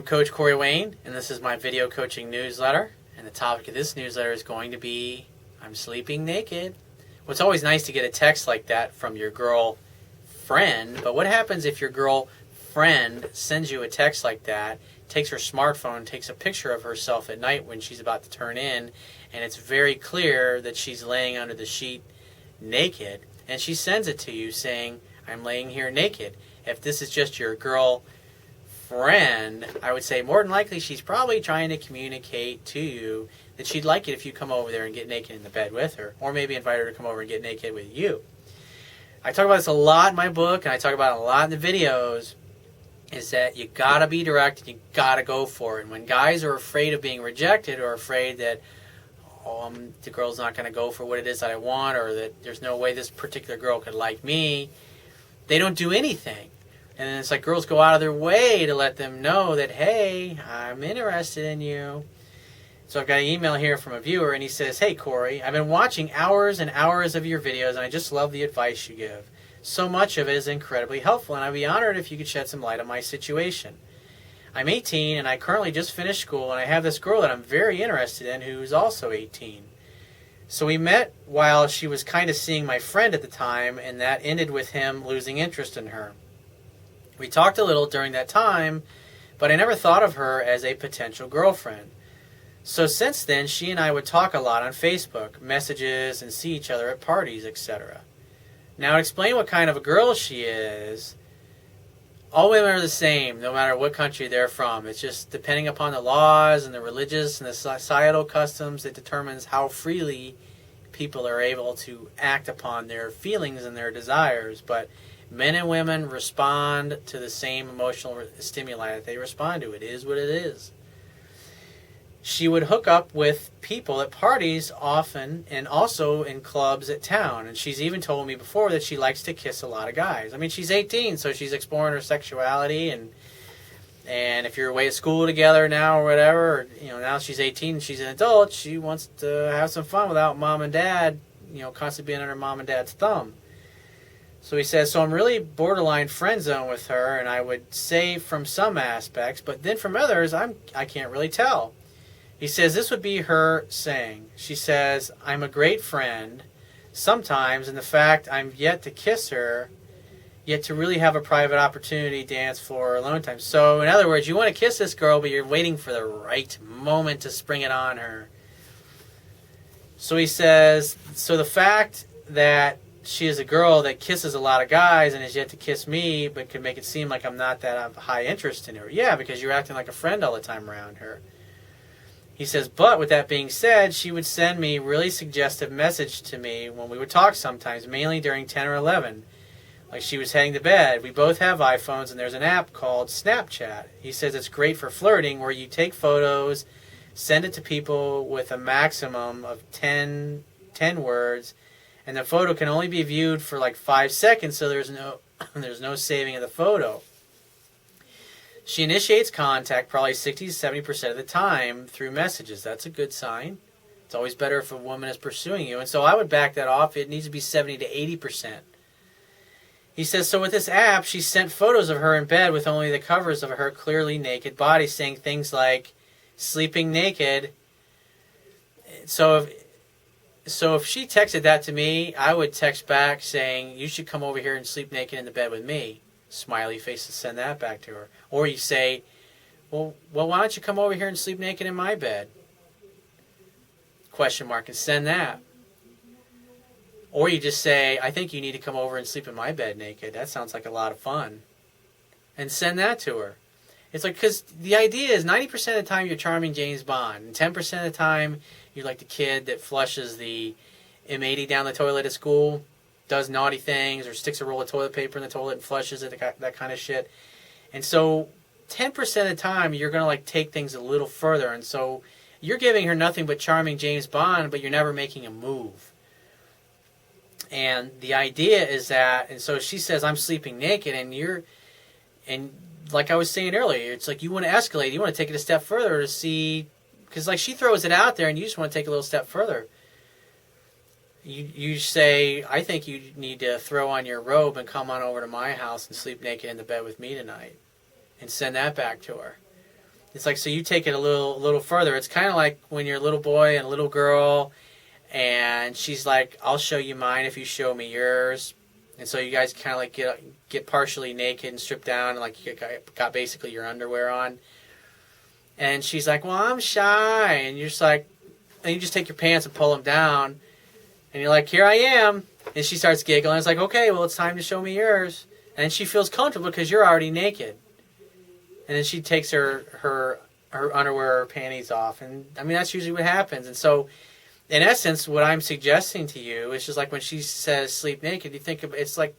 Coach Corey Wayne, and this is my video coaching newsletter. And the topic of this newsletter is going to be, I'm sleeping naked. Well, it's always nice to get a text like that from your girl friend, but what happens if your girl friend sends you a text like that, takes her smartphone, takes a picture of herself at night when she's about to turn in, and it's very clear that she's laying under the sheet naked, and she sends it to you saying, I'm laying here naked. If this is just your girl friend, I would say more than likely she's probably trying to communicate to you that she'd like it if you come over there and get naked in the bed with her, or maybe invite her to come over and get naked with you. I talk about this a lot in my book, and I talk about it a lot in the videos, is that you gotta be direct and you gotta go for it. And when guys are afraid of being rejected or afraid that the girl's not gonna go for what it is that I want, or that there's no way this particular girl could like me, they don't do anything. And then it's like girls go out of their way to let them know that, hey, I'm interested in you. So I've got an email here from a viewer, and he says, hey, Corey, I've been watching hours and hours of your videos, and I just love the advice you give. So much of it is incredibly helpful, and I'd be honored if you could shed some light on my situation. I'm 18, and I currently just finished school, and I have this girl that I'm very interested in who's also 18. So we met while she was kind of seeing my friend at the time, and that ended with him losing interest in her. We talked a little during that time, but I never thought of her as a potential girlfriend. So since then, she and I would talk a lot on Facebook, messages, and see each other at parties, etc. Now, to explain what kind of a girl she is, all women are the same, no matter what country they're from. It's just depending upon the laws and the religious and the societal customs, it determines how freely people are able to act upon their feelings and their desires. But men and women respond to the same emotional stimuli that they respond to. It is what it is. She would hook up with people at parties often, and also in clubs at town. And she's even told me before that she likes to kiss a lot of guys. I mean, she's 18, so she's exploring her sexuality. And if you're away at school together now or whatever, or, now she's 18 and she's an adult, she wants to have some fun without mom and dad, constantly being under mom and dad's thumb. So he says, so I'm really borderline friend zone with her, and I would say from some aspects, but then from others, I can't really tell. He says this would be her saying. She says, I'm a great friend sometimes, and the fact I'm yet to kiss her, yet to really have a private opportunity, dance floor, or alone time. So in other words, you want to kiss this girl, but you're waiting for the right moment to spring it on her. So he says, so the fact that she is a girl that kisses a lot of guys and is yet to kiss me, but could make it seem like I'm not that of high interest in her. Yeah, because you're acting like a friend all the time around her. He says, but with that being said, she would send me really suggestive message to me when we would talk sometimes, mainly during 10 or 11. Like she was heading to bed. We both have iPhones, and there's an app called Snapchat. He says it's great for flirting, where you take photos, send it to people with a maximum of 10 words, and the photo can only be viewed for like 5 seconds, so there's no saving of the photo. She initiates contact probably 60 to 70% of the time through messages. That's a good sign. It's always better if a woman is pursuing you. And so I would back that off. It needs to be 70 to 80%. He says, so with this app, she sent photos of her in bed with only the covers of her clearly naked body, saying things like, sleeping naked. So if she texted that to me, I would text back saying, you should come over here and sleep naked in the bed with me. Smiley face, to send that back to her. Or you say, well, why don't you come over here and sleep naked in my bed? Question mark, and send that. Or you just say, I think you need to come over and sleep in my bed naked. That sounds like a lot of fun. And send that to her. It's like, because the idea is 90% of the time you're charming James Bond, and 10% of the time you're like the kid that flushes the M80 down the toilet at school, does naughty things, or sticks a roll of toilet paper in the toilet and flushes it, that kind of shit. And so 10% of the time you're going to like take things a little further. And so you're giving her nothing but charming James Bond, but you're never making a move. And the idea is that, and so she says, I'm sleeping naked, and like I was saying earlier, it's like you want to escalate, you want to take it a step further to see, because like she throws it out there and you just want to take a little step further. You say, I think you need to throw on your robe and come on over to my house and sleep naked in the bed with me tonight. And send that back to her. It's like, so you take it a little further. It's kind of like when you're a little boy and a little girl, and she's like, I'll show you mine if you show me yours. And so you guys kind of like get partially naked and stripped down, and like you got basically your underwear on. And she's like, well, I'm shy. And you're just like, and you just take your pants and pull them down. And you're like, here I am. And she starts giggling. It's like, okay, well, it's time to show me yours. And she feels comfortable because you're already naked. And then she takes her underwear or panties off. And, I mean, that's usually what happens. And so, in essence, what I'm suggesting to you is just like when she says sleep naked, you think of, it's like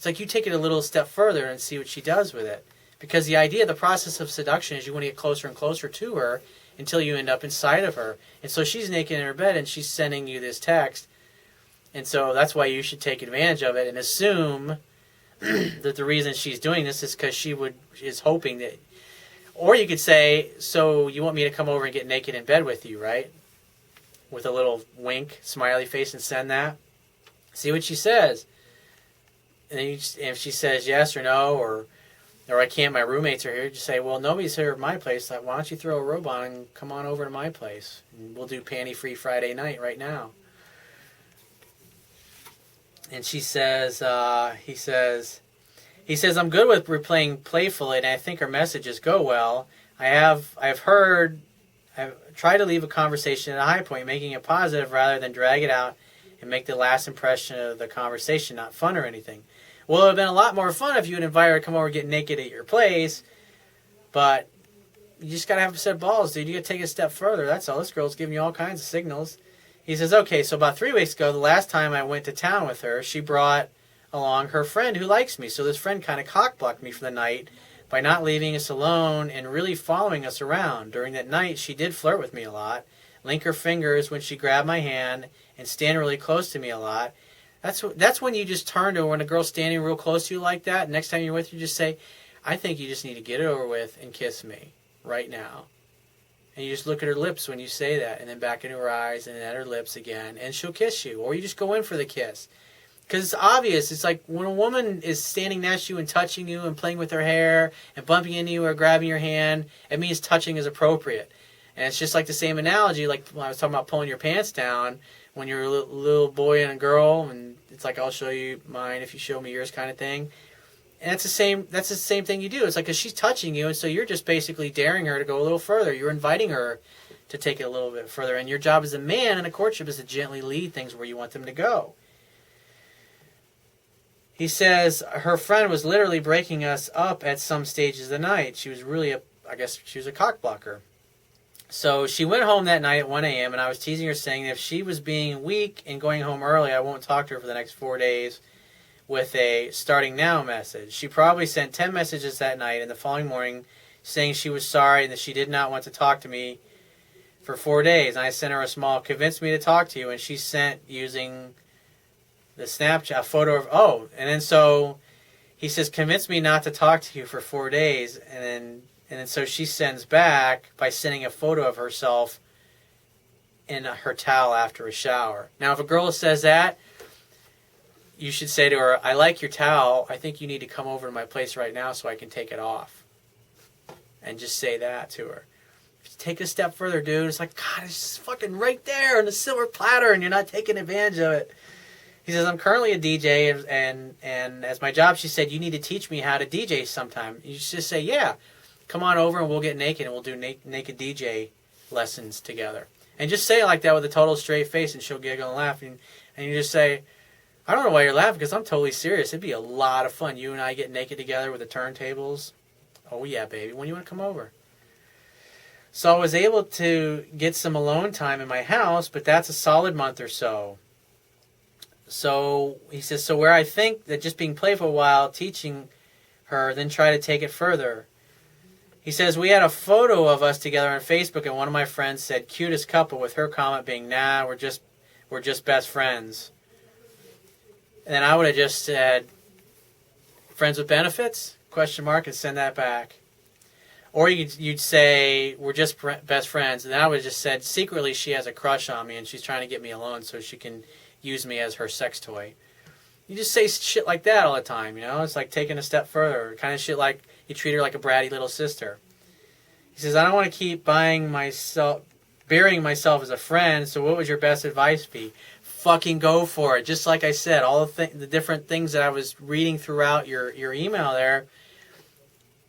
you take it a little step further and see what she does with it. Because the idea, the process of seduction is you want to get closer and closer to her until you end up inside of her. And so she's naked in her bed and she's sending you this text. And so that's why you should take advantage of it and assume that the reason she's doing this is because is hoping that, or you could say, so you want me to come over and get naked in bed with you, right? With a little wink, smiley face, and send that. See what she says. And then if she says yes or no, or I can't, my roommates are here, just say, well, nobody's here at my place. Like, why don't you throw a robe on and come on over to my place? And we'll do panty-free Friday night right now. And she says, he says, I'm good with replaying playfully, and I think her messages go well. I've tried to leave a conversation at a high point, making it positive rather than drag it out and make the last impression of the conversation not fun or anything. Well, it would have been a lot more fun if you would invite her to come over and get naked at your place, but you just got to have a set of balls, dude. You got to take it a step further. That's all. This girl's giving you all kinds of signals. He says, okay, so about 3 weeks ago, the last time I went to town with her, she brought along her friend who likes me. So this friend kind of cock-blocked me for the night by not leaving us alone and really following us around. During that night, she did flirt with me a lot, link her fingers when she grabbed my hand, and stand really close to me a lot. That's when you just turn to her, when a girl's standing real close to you like that. Next time you're with her, just say, I think you just need to get it over with and kiss me right now. And you just look at her lips when you say that, and then back into her eyes, and then at her lips again, and she'll kiss you. Or you just go in for the kiss. Because it's obvious. It's like when a woman is standing next to you and touching you and playing with her hair and bumping into you or grabbing your hand, it means touching is appropriate. And it's just like the same analogy, like when I was talking about pulling your pants down when you're a little boy and a girl, and it's like, I'll show you mine if you show me yours kind of thing. And that's the same thing you do. It's like, because she's touching you, and so you're just basically daring her to go a little further. You're inviting her to take it a little bit further. And your job as a man in a courtship is to gently lead things where you want them to go. He says her friend was literally breaking us up at some stages of the night. She was really I guess she was a cock blocker. So she went home that night at 1 a.m. and I was teasing her, saying that if she was being weak and going home early, I won't talk to her for the next 4 days with a starting now message. She probably sent 10 messages that night and the following morning saying she was sorry and that she did not want to talk to me for 4 days. And I sent her a small, convince me to talk to you, and she sent using the Snapchat photo of, and then so he says, convince me not to talk to you for 4 days, and then so she sends back by sending a photo of herself in her towel after a shower. Now, if a girl says that, you should say to her, I like your towel. I think you need to come over to my place right now so I can take it off. And just say that to her. Take a step further, dude. It's like, God, it's just fucking right there on the silver platter, and you're not taking advantage of it. He says, I'm currently a DJ, and as my job, she said, you need to teach me how to DJ sometime. You just say, yeah, come on over and we'll get naked and we'll do naked DJ lessons together. And just say it like that with a total straight face, and she'll giggle and laugh. And you just say, I don't know why you're laughing, because I'm totally serious. It'd be a lot of fun. You and I get naked together with the turntables. Oh, yeah, baby. When do you want to come over? So I was able to get some alone time in my house, but that's a solid month or so. So he says, so where I think that just being playful while teaching her, then try to take it further. He says, we had a photo of us together on Facebook, and one of my friends said, cutest couple, with her comment being, nah, we're just best friends. And then I would have just said, friends with benefits? ? And send that back. Or you'd say, we're just best friends. And then I would have just said, secretly she has a crush on me and she's trying to get me alone so she can use me as her sex toy. You just say shit like that all the time, you know? It's like taking a step further. Kind of shit like you treat her like a bratty little sister. He says, I don't want to keep burying myself as a friend, so what would your best advice be? Fucking go for it. Just like I said, all the different things that I was reading throughout your email there,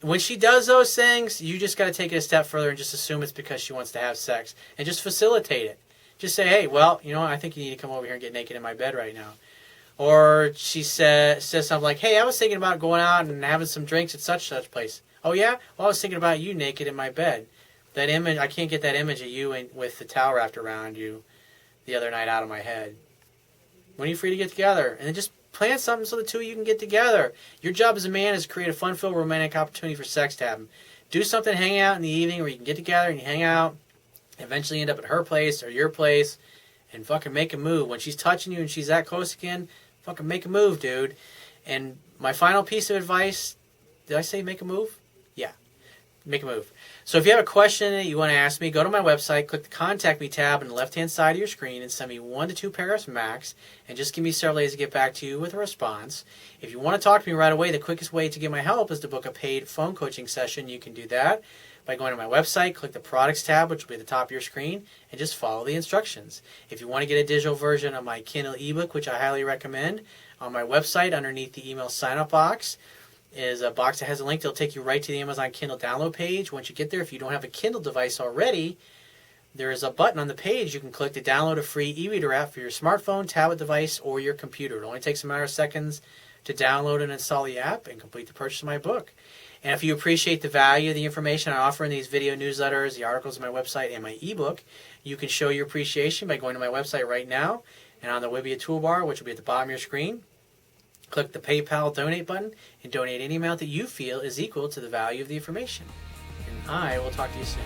when she does those things, you just got to take it a step further and just assume it's because she wants to have sex. And just facilitate it. Just say, hey, well, I think you need to come over here and get naked in my bed right now. Or she says something like, hey, I was thinking about going out and having some drinks at such place. Oh, yeah? Well, I was thinking about you naked in my bed. That image, I can't get that image of you with the towel wrapped around you the other night out of my head. When are you free to get together? And then just plan something so the two of you can get together. Your job as a man is to create a fun-filled romantic opportunity for sex to happen. Do something, hang out in the evening where you can get together and you hang out, eventually end up at her place or your place, and fucking make a move. When she's touching you and she's that close again, fucking make a move, dude. And my final piece of advice, did I say make a move? Yeah, make a move. So if you have a question that you want to ask me, go to my website, click the Contact Me tab on the left-hand side of your screen, and send me 1 to 2 paragraphs max, and just give me several days to get back to you with a response. If you want to talk to me right away, the quickest way to get my help is to book a paid phone coaching session. You can do that by going to my website, click the Products tab, which will be at the top of your screen, and just follow the instructions. If you want to get a digital version of my Kindle ebook, which I highly recommend, on my website, underneath the email sign-up box, is a box that has a link that'll take you right to the Amazon Kindle download page. Once you get there, if you don't have a Kindle device already, there is a button on the page you can click to download a free e-reader app for your smartphone, tablet device, or your computer. It only takes a matter of seconds to download and install the app and complete the purchase of my book. And if you appreciate the value of the information I offer in these video newsletters, the articles on my website, and my ebook, you can show your appreciation by going to my website right now, and on the Wibia toolbar, which will be at the bottom of your screen, click the PayPal donate button and donate any amount that you feel is equal to the value of the information. And I will talk to you soon.